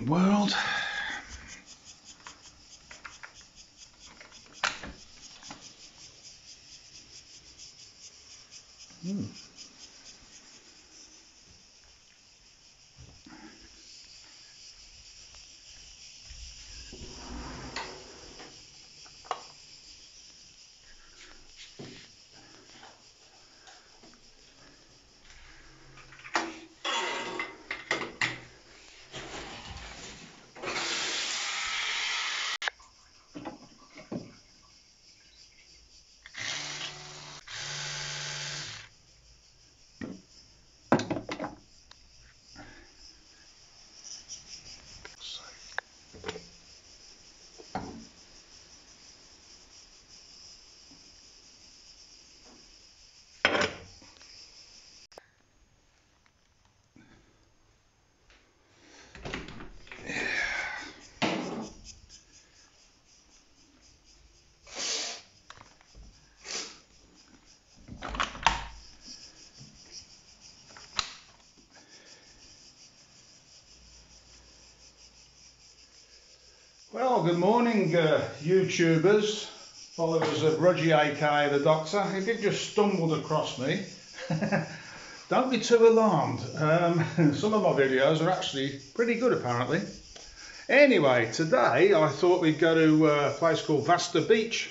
World. Well, good morning, YouTubers, followers of Rudge, aka the Doctor. If you've just stumbled across me, don't be too alarmed. Some of my videos are actually pretty good, apparently. Anyway, today I thought we'd go to a place called Vatsa Beach.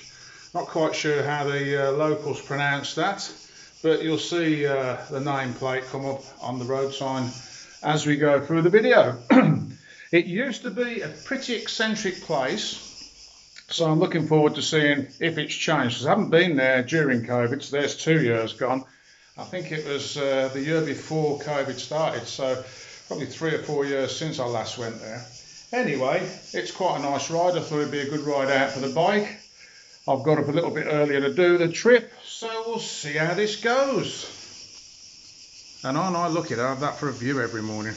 Not quite sure how the locals pronounce that, but you'll see the nameplate come up on the road sign as we go through the video. It used to be a pretty eccentric place, so I'm looking forward to seeing if it's changed, because I haven't been there during COVID, so there's 2 years gone. I think it was the year before COVID started, so probably 3 or 4 years since I last went there. Anyway, it's quite a nice ride. I thought it'd be a good ride out for the bike. I've got up a little bit earlier to do the trip, so we'll see how this goes. And aren't I lucky to have that for a view every morning?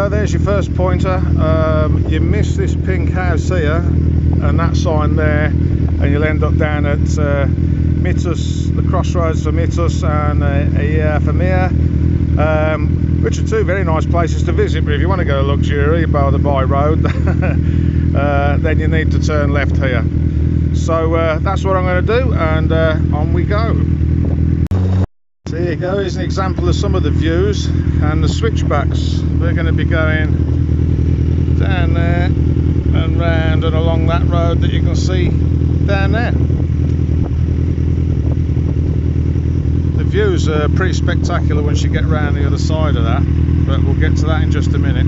So there's your first pointer. You miss this pink house here and that sign there, and you'll end up down at Mitus, the crossroads for Mitus and Vermeer, which are two very nice places to visit. But if you want to go luxury by the by road, then you need to turn left here. So that's what I'm going to do, and on we go. So here you go, here's an example of some of the views and the switchbacks. We're going to be going down there and round and along that road that you can see down there. The views are pretty spectacular once you get round the other side of that, but we'll get to that in just a minute.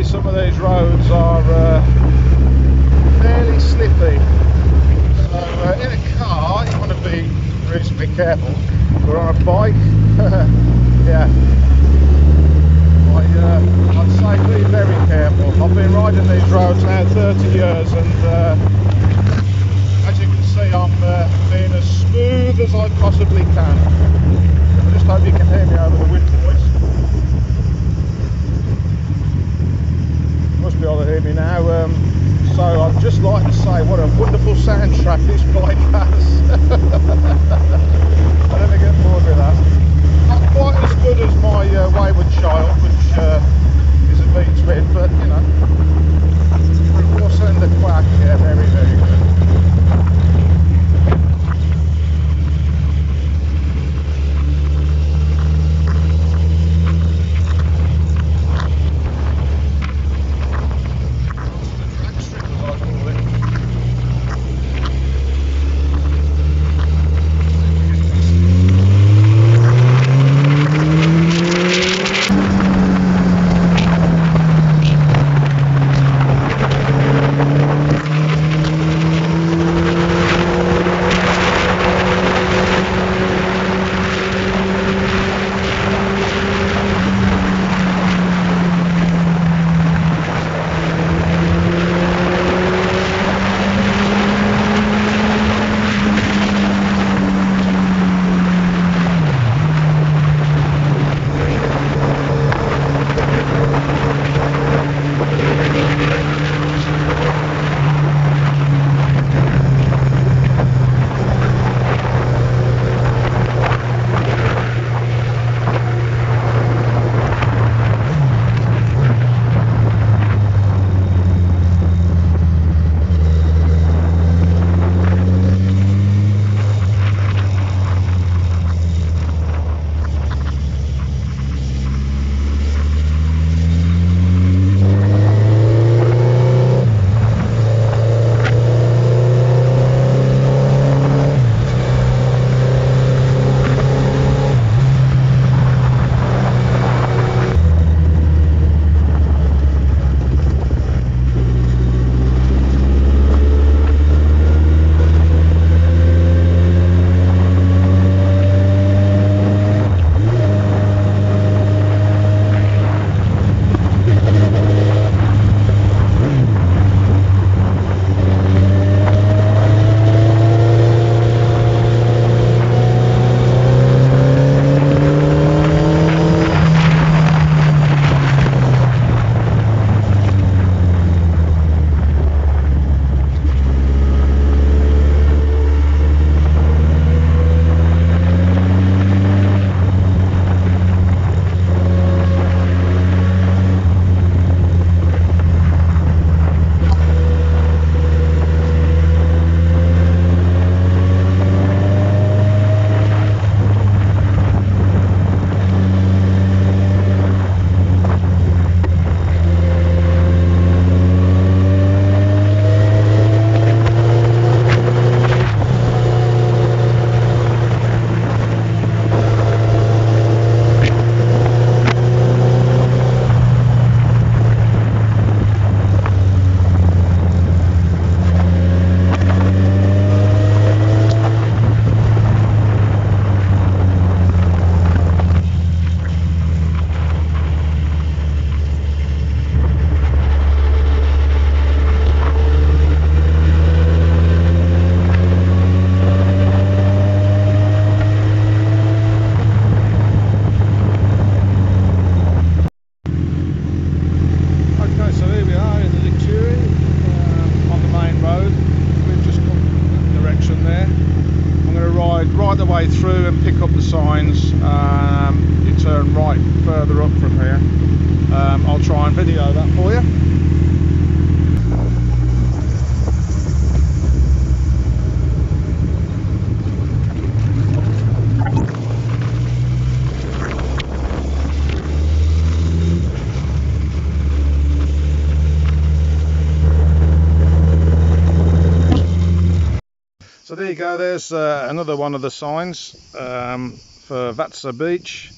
Some of these roads are fairly slippy, so in a car you want to be reasonably careful. We're on a bike, yeah, I'd say be very careful. I've been riding these roads now 30 years, and as you can see I'm being as smooth as I possibly can. I just hope you can hear me over the wind voice. Must be able to hear me now. So I'd just like to say what a wonderful soundtrack this bike has. I never get bored with that. Not quite as good as my Wayward Child, which is a beach twin, but you know, Horse and the Quack, yeah, very, very good. way through and pick up the signs. You turn right further up from here. I'll try and video that for you. So there you go, there's another one of the signs for Vatsa Beach.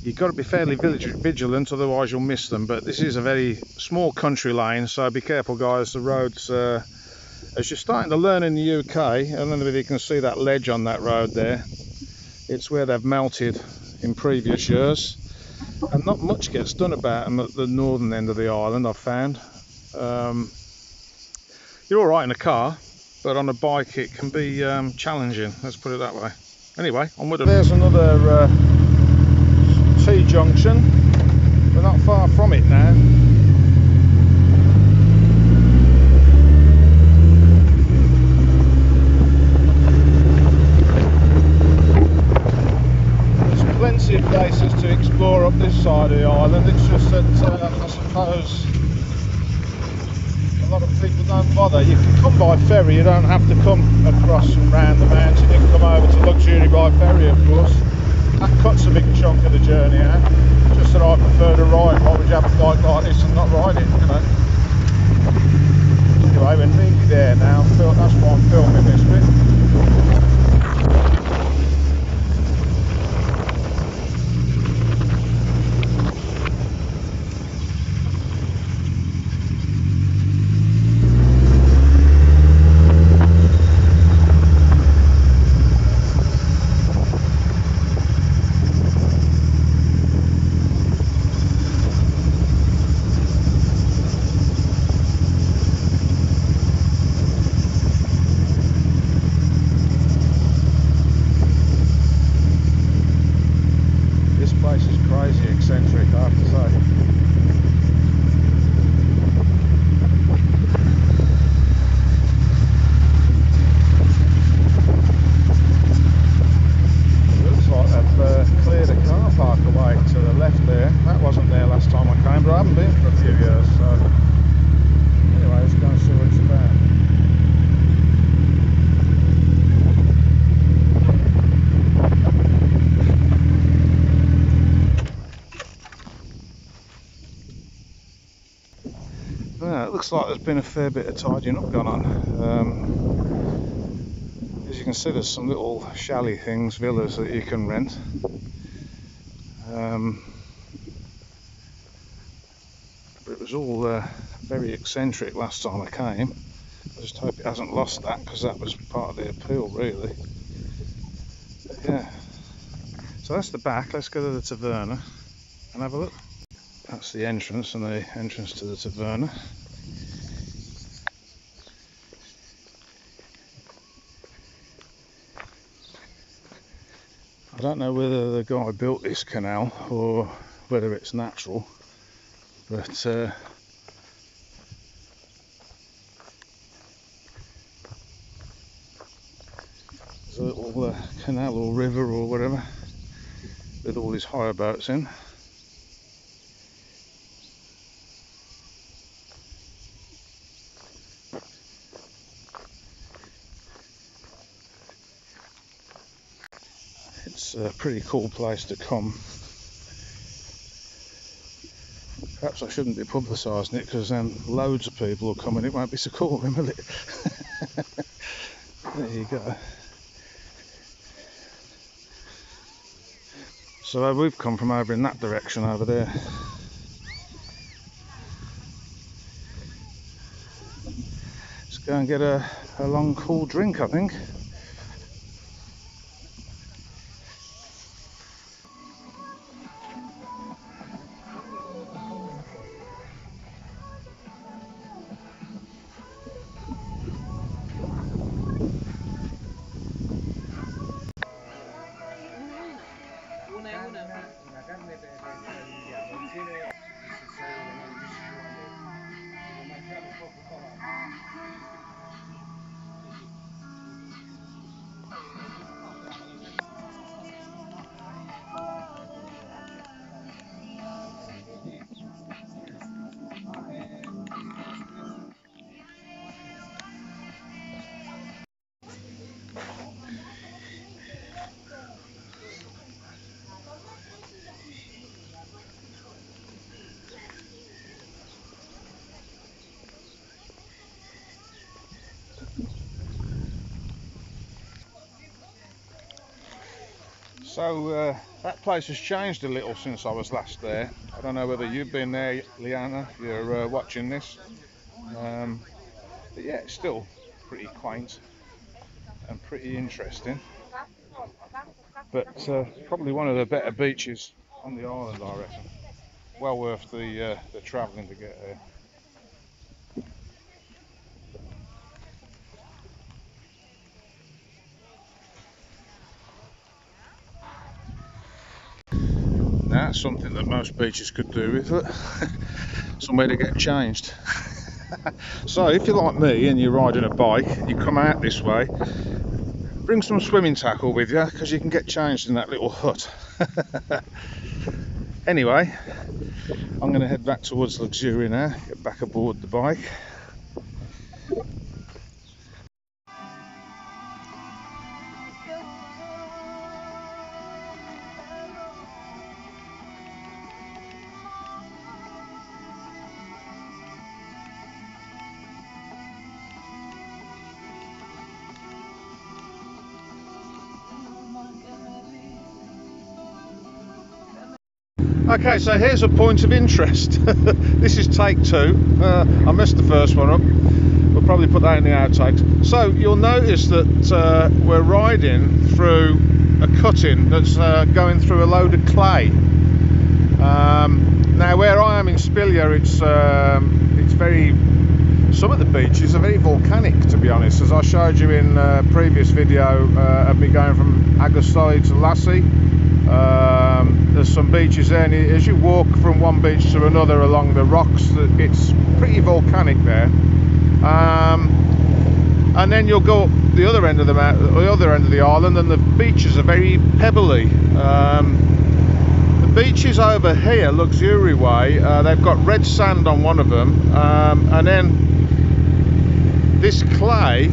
You've got to be fairly vigilant, otherwise you'll miss them, but this is a very small country lane, so be careful guys. The roads, as you're starting to learn in the UK, I don't know if you can see that ledge on that road there, it's where they've melted in previous years, and not much gets done about them at the northern end of the island, I've found. You're alright in a car, but on a bike it can be challenging, let's put it that way. Anyway, onward. There's another T-junction. We're not far from it now. There's plenty of places to explore up this side of the island, it's just that I suppose a lot of people don't bother. You can come by ferry, you don't have to come across and round the mountain, you can come over to Luxury by ferry of course. That cuts a big chunk of the journey out. Just that I prefer to ride. Why would you have a bike like this and not ride it, you know? Anyway, we're nearly there now, that's why I'm filming this bit. Eccentric, I have to say. It looks like they've cleared a car park away to the left there. That wasn't there last time I came, but I haven't been for a few years, so anyway, let's go and see what it's about. It looks like there's been a fair bit of tidying up going on. As you can see, there's some little chalet things, villas that you can rent. But it was all very eccentric last time I came. I just hope it hasn't lost that, because that was part of the appeal really. But yeah, so that's the back. Let's go to the taverna and have a look. That's the entrance, and the entrance to the taverna. I don't know whether the guy built this canal or whether it's natural, but there's a little canal or river or whatever with all these hire boats in. It's a pretty cool place to come. Perhaps I shouldn't be publicising it, because then loads of people will come and it won't be so cool, will it? There you go. So we've come from over in that direction over there. Let's go and get a long cool drink, I think. So that place has changed a little since I was last there. I don't know whether you've been there, Leanna, if you're watching this. But yeah, it's still pretty quaint and pretty interesting. But probably one of the better beaches on the island, I reckon. Well worth the travelling to get there. Now, that's something that most beaches could do with it. Somewhere to get changed. So if you're like me and you're riding a bike, you come out this way, bring some swimming tackle with you because you can get changed in that little hut. Anyway, I'm going to head back towards Luxury now, get back aboard the bike. Okay, so here's a point of interest. This is take two. I messed the first one up. We'll probably put that in the outtakes. So you'll notice that we're riding through a cutting that's going through a load of clay. Now where I am in Spilia, it's very, some of the beaches are very volcanic, to be honest, as I showed you in a previous video of me going from Agostoli to Lassi. There's some beaches there, and as you walk from one beach to another along the rocks, it's pretty volcanic there. And then you'll go up the other end of the island, and the beaches are very pebbly. The beaches over here, Luxury Way, they've got red sand on one of them, and then this clay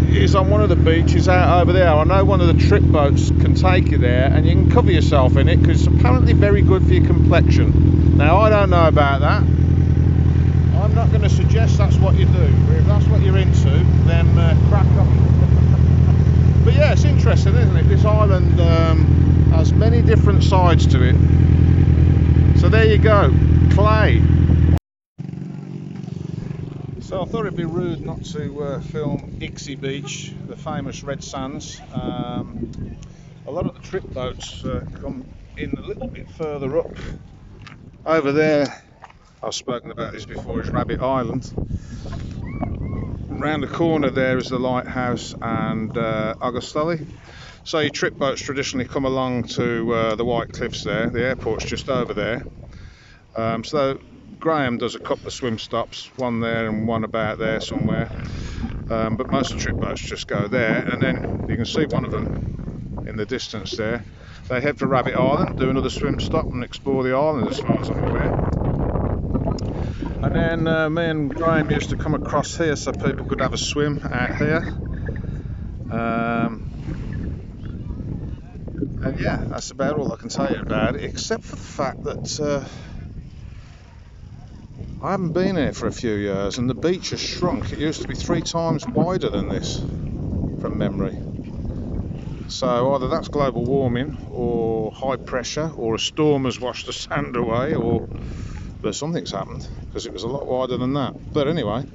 is on one of the beaches out over there. I know one of the trip boats can take you there, and you can cover yourself in it because it's apparently very good for your complexion. Now I don't know about that. I'm not going to suggest that's what you do, but if that's what you're into, then crack on. But yeah, it's interesting, isn't it? This island has many different sides to it. So there you go, clay. So I thought it'd be rude not to film Ixie Beach, the famous red sands. A lot of the trip boats come in a little bit further up. Over there, I've spoken about this before, is Rabbit Island. Round the corner there is the lighthouse and Agostoli. So your trip boats traditionally come along to the White Cliffs there. The airport's just over there. So Graham does a couple of swim stops, one there and one about there somewhere, but most of the trip boats just go there, and then you can see one of them in the distance there. They head for Rabbit Island, do another swim stop and explore the island as far as I'm aware. And then me and Graham used to come across here so people could have a swim out here. And yeah, that's about all I can tell you about it, except for the fact that I haven't been here for a few years and the beach has shrunk. It used to be 3 times wider than this, from memory. So either that's global warming, or high pressure, or a storm has washed the sand away, but something's happened, because it was a lot wider than that. But anyway,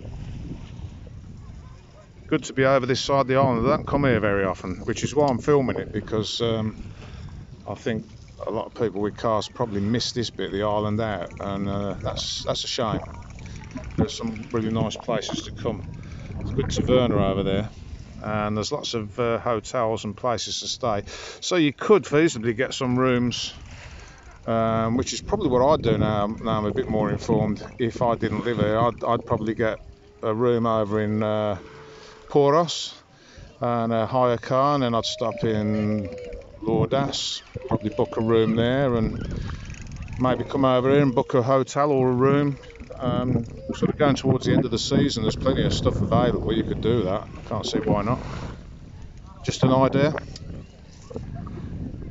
good to be over this side of the island. I don't come here very often, which is why I'm filming it, because I think a lot of people with cars probably miss this bit of the island out, and that's a shame. There's some really nice places to come. There's a good taverna over there, and there's lots of hotels and places to stay. So you could feasibly get some rooms, which is probably what I'd do now I'm a bit more informed. If I didn't live here, I'd probably get a room over in Poros and hire a car, and then I'd stop in Lourdes, probably book a room there, and maybe come over here and book a hotel or a room. Sort of going towards the end of the season, there's plenty of stuff available. You could do that. I can't see why not. Just an idea.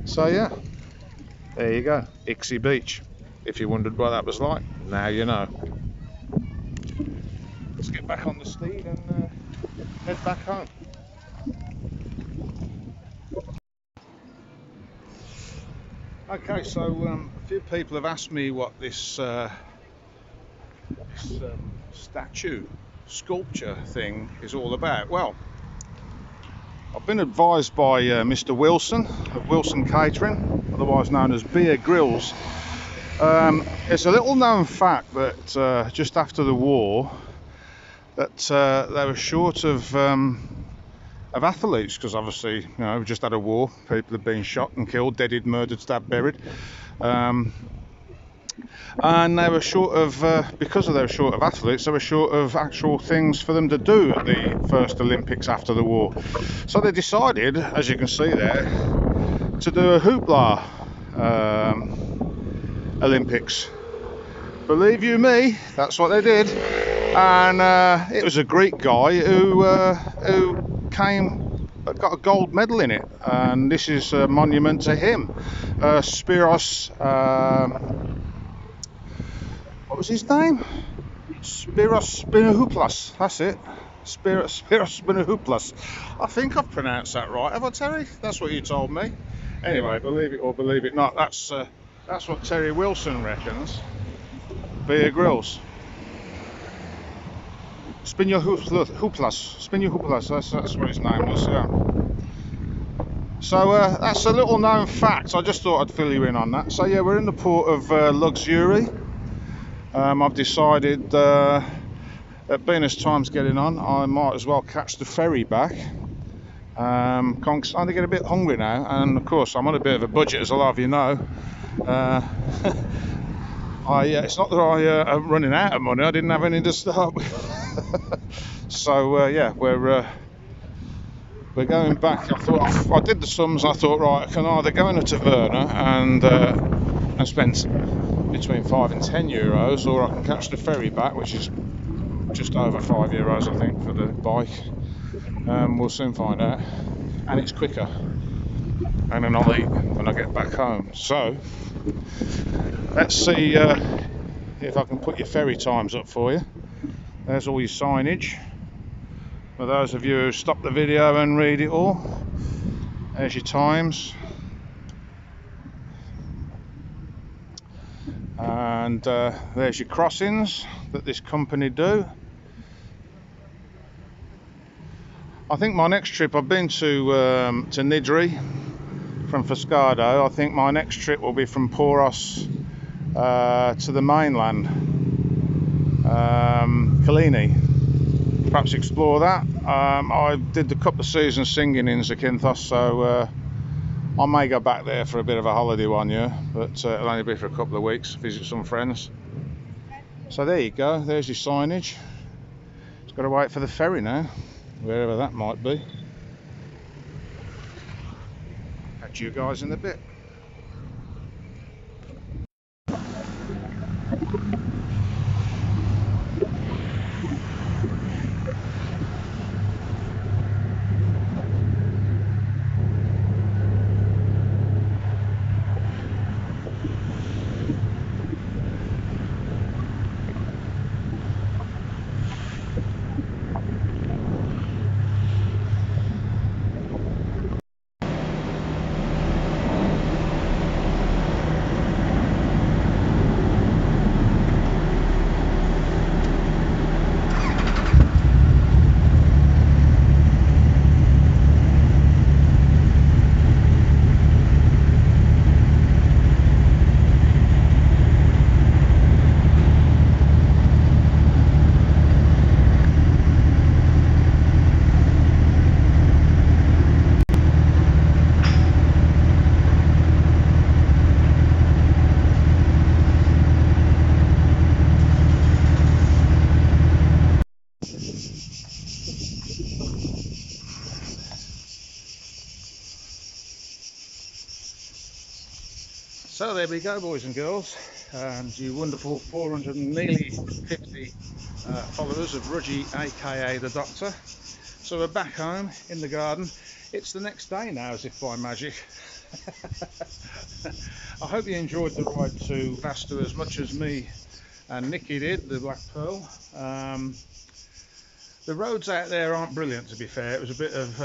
So yeah, there you go, Ixie Beach. If you wondered what that was like, now you know. Let's get back on the steed and head back home. Okay, so a few people have asked me what this, statue, sculpture thing is all about. Well, I've been advised by Mr. Wilson of Wilson Catering, otherwise known as Beer Grills. It's a little known fact that just after the war, that they were short of athletes, because obviously, you know, we just had a war. People have been shot and killed, deaded, murdered, stabbed, buried. And they were short of, because they were short of athletes, they were short of actual things for them to do at the first Olympics after the war. So they decided, as you can see there, to do a hoopla Olympics. Believe you me, that's what they did. And it was a Greek guy who got a gold medal in it, and this is a monument to him. Spiros, what was his name? Spiros Spinohouplas, that's it. Spiros Spinohouplas. I think I've pronounced that right, have I, Terry? That's what you told me. Anyway, believe it or believe it not, that's what Terry Wilson reckons. Beer Grills. Spinohouplas, that's what his name was, yeah. So that's a little known fact. I just thought I'd fill you in on that. So yeah, we're in the port of Luxury. I've decided that being as time's getting on, I might as well catch the ferry back. I'm starting to get a bit hungry now, and of course I'm on a bit of a budget, as a lot of you know. It's not that I'm running out of money, I didn't have any to start with. So yeah, we're going back. I did the sums. I thought, right, I can either go in a taverna and spend between 5 and 10 euros, or I can catch the ferry back, which is just over 5 euros, I think, for the bike. We'll soon find out, and it's quicker, and then I'll eat when I get back home. So let's see if I can put your ferry times up for you. There's all your signage for those of you who stop the video and read it all. There's your times, and there's your crossings that this company do. I think my next trip, I've been to Nidri from Foscado. I think my next trip will be from Poros to the mainland, Kalini. Perhaps explore that. I did a couple of seasons singing in Zakynthos, so I may go back there for a bit of a holiday one year, but it'll only be for a couple of weeks, visit some friends. So there you go, there's your signage. Just got to wait for the ferry now, wherever that might be. Catch you guys in a bit. So there we go, boys and girls, and you wonderful 450 followers of Rudge, aka the Doctor. So we're back home in the garden. It's the next day now, as if by magic. I hope you enjoyed the ride to Vatsa as much as me and Nikki did, the Black Pearl. The roads out there aren't brilliant, to be fair. It was a bit of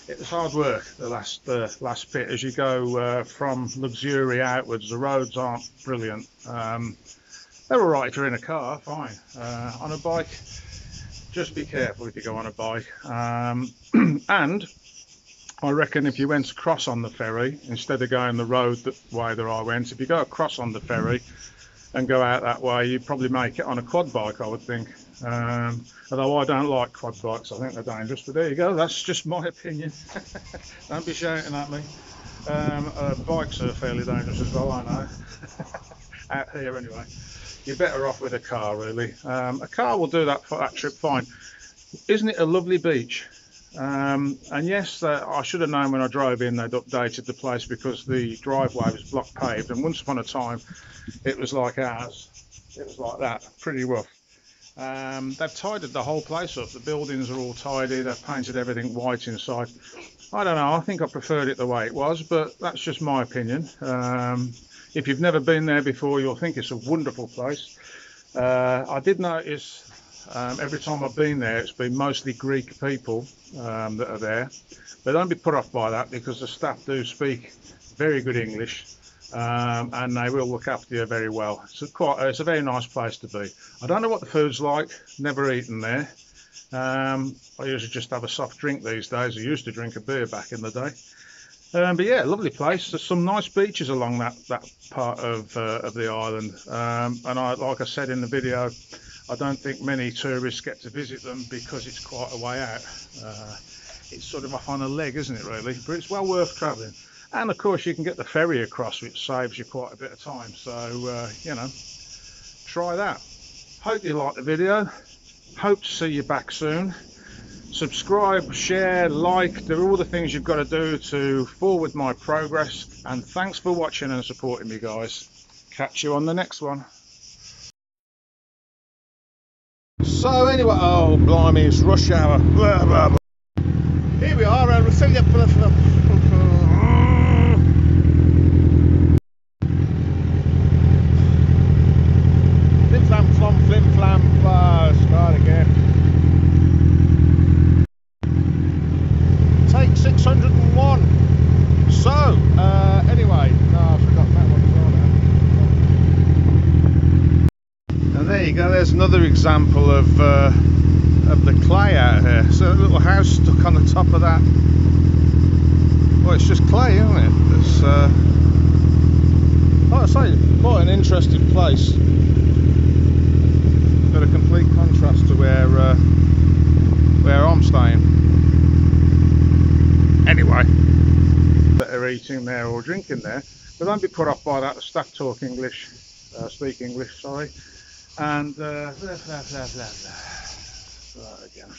It was hard work, the last bit. As you go from Luxury outwards, the roads aren't brilliant. They're all right if you're in a car, fine. On a bike, just be careful if you go on a bike. And I reckon if you went across on the ferry, instead of going the road way that I went, if you go across on the ferry and go out that way, you'd probably make it on a quad bike, I would think. Although I don't like quad bikes, I think they're dangerous, but there you go, that's just my opinion. Don't be shouting at me. Bikes are fairly dangerous as well, I know. Out here anyway. You're better off with a car, really. A car will do that for that trip fine. Isn't it a lovely beach? And yes, I should have known when I drove in they'd updated the place, because the driveway was block paved, and once upon a time it was like ours. It was like that, pretty rough. They've tidied the whole place up. The buildings are all tidy. They've painted everything white inside. I don't know, I think I preferred it the way it was, but that's just my opinion. If you've never been there before, you'll think it's a wonderful place. I did notice every time I've been there, it's been mostly Greek people that are there. But don't be put off by that, because the staff do speak very good English, and they will look after you very well. It's a very nice place to be. I don't know what the food's like, never eaten there. I usually just have a soft drink these days. I used to drink a beer back in the day. But yeah, lovely place. There's some nice beaches along that part of the island, and like I said in the video, I don't think many tourists get to visit them because it's quite a way out. It's sort of off on a leg, isn't it, really? But it's well worth travelling. And of course, you can get the ferry across, which saves you quite a bit of time. So, you know, try that. Hope you liked the video. Hope to see you back soon. Subscribe, share, like, do all the things you've got to do to forward my progress. And thanks for watching and supporting me, guys. Catch you on the next one. So anyway, oh blimey, it's rush hour. Blah, blah, blah. Here we are, we're filling up for the flim flam flom flim flam. Start again. Take 601. So anyway, no, I've forgotten that one as well now. And there you go, there's another example of the clay out here. So a little house stuck on the top of that. Well, it's just clay, isn't it? It's like I say, quite an interesting place. Got a complete contrast to where I'm staying. Anyway, that are eating there or drinking there, but don't be put off by that. The staff talk English, speak English, sorry, and blah blah blah blah blah. Right, again.